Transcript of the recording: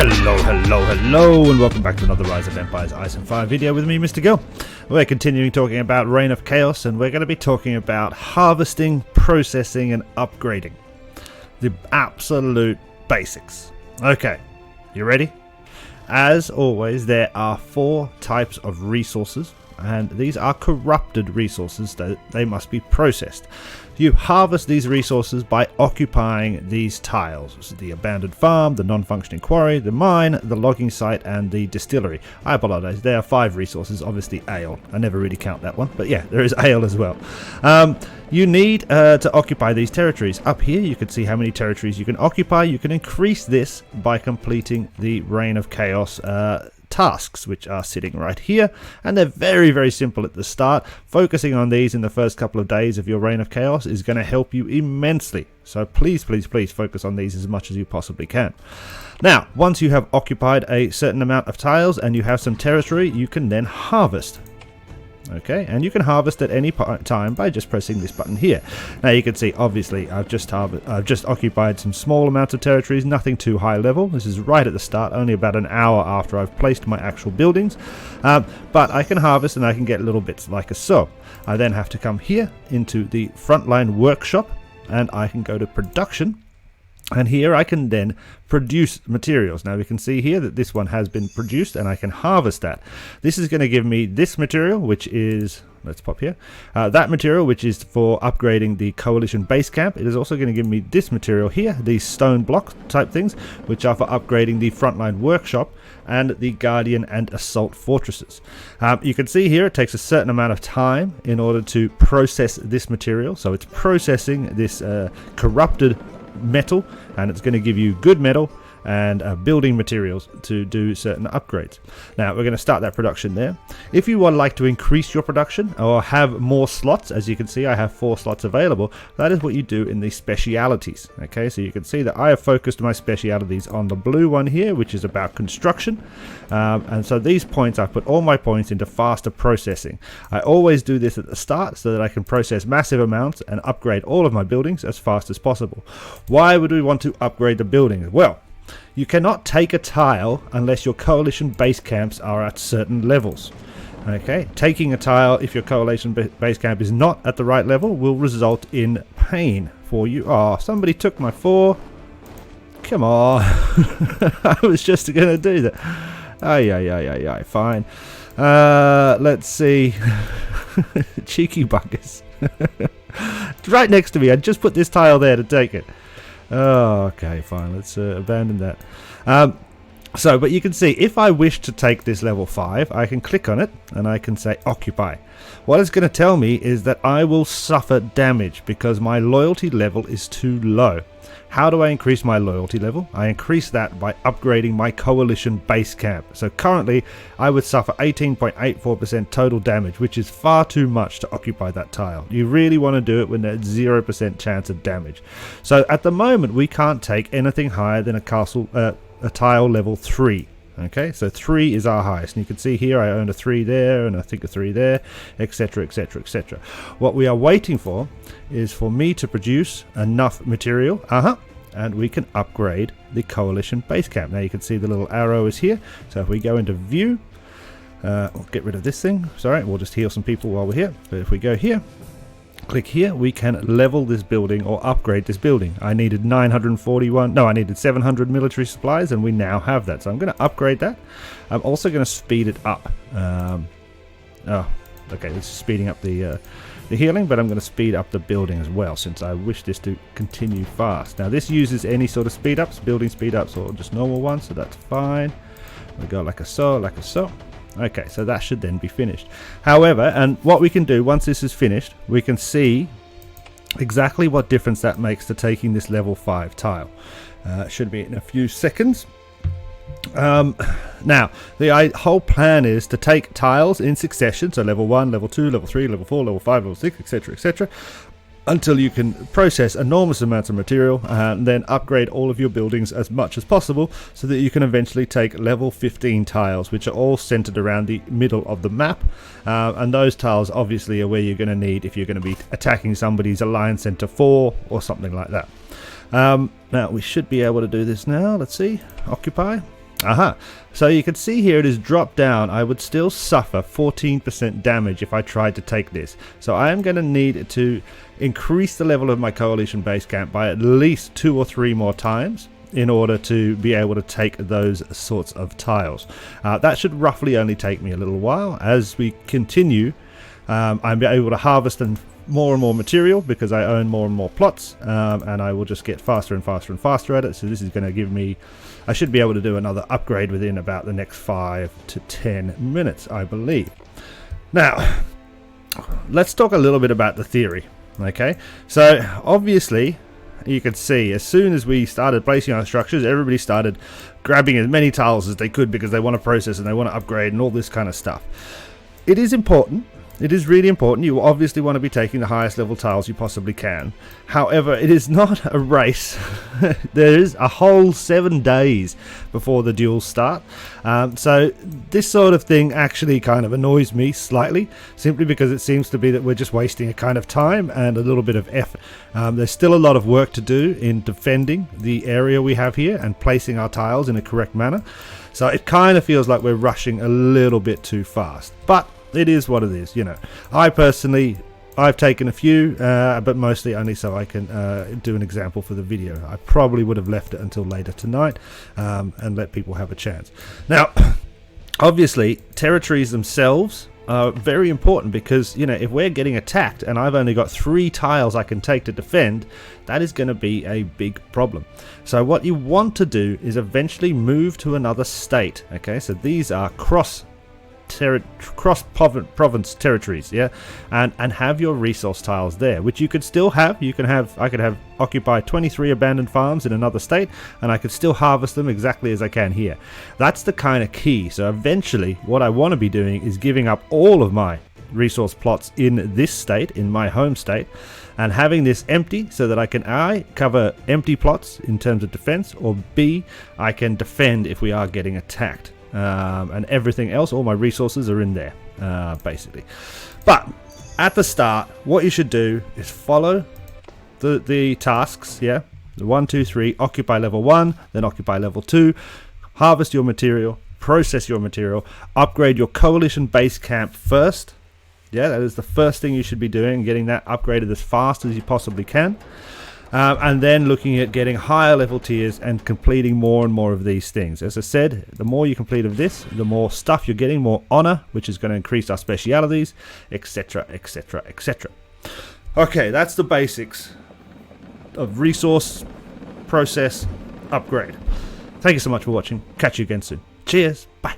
Hello, and welcome back to another Rise of Empires Ice and Fire video with me, Mr. Gill. We're continuing talking about Reign of Chaos, and we're going to be talking about harvesting, processing, and upgrading. The absolute basics. Okay, you ready? As always, there are 4 types of resources, and these are corrupted resources, that they must be processed. You harvest these resources by occupying these tiles. So the abandoned farm, the non-functioning quarry, the mine, the logging site, and the distillery. I apologize, there are 5 resources, obviously ale. I never really count that one, but yeah, there is ale as well. You need to occupy these territories. Up here you can see how many territories you can occupy. You can increase this by completing the Reign of Chaos tasks, which are sitting right here, and they're very simple at the start. Focusing on these in the first couple of days of your Reign of Chaos is going to help you immensely, so please focus on these as much as you possibly can. Now, once you have occupied a certain amount of tiles and you have some territory, you can then harvest. Okay, and you can harvest at any time by just pressing this button here. Now you can see, obviously, I've just occupied some small amounts of territories, nothing too high level. This is right at the start, only about an hour after I've placed my actual buildings. But I can harvest and I can get little bits like so. I then have to come here into the frontline workshop, and I can go to production. And here I can then produce materials. Now we can see here that this one has been produced, and I can harvest that. This is going to give me this material, which is, let's pop here, that material, which is for upgrading the coalition base camp. It is also going to give me this material here, these stone block type things, which are for upgrading the frontline workshop and the guardian and assault fortresses. You can see here it takes a certain amount of time in order to process this material. So it's processing this corrupted metal, and it's going to give you good metal and building materials to do certain upgrades. Now we're going to start that production there. If you would like to increase your production or have more slots, as you can see I have 4 slots available, that is what you do in the specialities. Okay, so you can see that I have focused my specialities on the blue one here, which is about construction, and so these points, I've put all my points into faster processing. I always do this at the start so that I can process massive amounts and upgrade all of my buildings as fast as possible. Why would we want to upgrade the buildings? Well, you cannot take a tile unless your coalition base camps are at certain levels. Okay, taking a tile if your coalition base camp is not at the right level will result in pain for you. Oh, somebody took my 4. Come on. I was just going to do that. Ay, fine. Let's see. Cheeky buggers. It's right next to me. I just put this tile there to take it. Oh, okay, fine. Let's abandon that. But you can see, if I wish to take this level 5, I can click on it and I can say occupy. What it's going to tell me is that I will suffer damage because my loyalty level is too low. How do I increase my loyalty level? I increase that by upgrading my coalition base camp. So currently I would suffer 18.84% total damage, which is far too much to occupy that tile. You really want to do it when there's 0% chance of damage. So at the moment we can't take anything higher than a tile level 3. Okay, so 3 is our highest, and you can see here I own a 3 there, and I think a 3 there, etc, etc. What we are waiting for is for me to produce enough material, and we can upgrade the coalition base camp. Now you can see the little arrow is here, so if we go into view, we'll get rid of this thing, sorry, we'll just heal some people while we're here, but if we go here, click here, we can level this building or upgrade this building. I needed 700 military supplies, and we now have that. So I'm going to upgrade that. I'm also going to speed it up. Okay, this is speeding up the healing, but I'm going to speed up the building as well, since I wish this to continue fast. Now this uses any sort of speed ups, building speed ups, or just normal ones, so that's fine. We go like a so. Okay, so that should then be finished. However, and what we can do once this is finished, we can see exactly what difference that makes to taking this level 5 tile. Should be in a few seconds. Now, the whole plan is to take tiles in succession, so level 1, level 2, level 3, level 4, level 5, level 6, etc, until you can process enormous amounts of material and then upgrade all of your buildings as much as possible, so that you can eventually take level 15 tiles, which are all centered around the middle of the map, and those tiles obviously are where you're going to need if you're going to be attacking somebody's Alliance Center 4 or something like that. Now we should be able to do this now. Let's see, occupy. Aha. So you can see here it is dropped down. I would still suffer 14% damage if I tried to take this. So I am going to need to increase the level of my coalition base camp by at least 2 or 3 more times in order to be able to take those sorts of tiles. That should roughly only take me a little while. As we continue, I'm able to harvest more and more material because I own more and more plots, and I will just get faster and faster and faster at it. So this is going to give me, I should be able to do another upgrade within about the next 5 to 10 minutes, I believe. Now, let's talk a little bit about the theory. Okay, so obviously you can see as soon as we started placing our structures, everybody started grabbing as many tiles as they could because they want to process and they want to upgrade and all this kind of stuff. It is important. It is really important. You obviously want to be taking the highest level tiles you possibly can. However, it is not a race. There is a whole 7 days before the duels start. So this sort of thing actually kind of annoys me slightly, simply because it seems to be that we're just wasting a kind of time and a little bit of effort. There's still a lot of work to do in defending the area we have here and placing our tiles in a correct manner. So it kind of feels like we're rushing a little bit too fast. But it is what it is, you know. I've taken a few, but mostly only so I can do an example for the video. I probably would have left it until later tonight and let people have a chance. Now, obviously, territories themselves are very important because, you know, if we're getting attacked and I've only got 3 tiles I can take to defend, that is going to be a big problem. So what you want to do is eventually move to another state. Okay, so these are cross province territories, yeah, and have your resource tiles there, which you could still have. I could have occupy 23 abandoned farms in another state, and I could still harvest them exactly as I can here. That's the kind of key. So eventually what I want to be doing is giving up all of my resource plots in this state, in my home state, and having this empty so that I can cover empty plots in terms of defense, or B, I can defend if we are getting attacked. And everything else, all my resources are in there, basically. But at the start, what you should do is follow the tasks, yeah? The 1, 2, 3, occupy level 1, then occupy level 2, harvest your material, process your material, upgrade your coalition base camp first. Yeah, that is the first thing you should be doing, getting that upgraded as fast as you possibly can. And then looking at getting higher level tiers and completing more and more of these things. As I said, the more you complete of this, the more stuff you're getting, more honor, which is going to increase our specialities, etc, etc, etc. Okay, that's the basics of resource, process, upgrade. Thank you so much for watching. Catch you again soon. Cheers. Bye.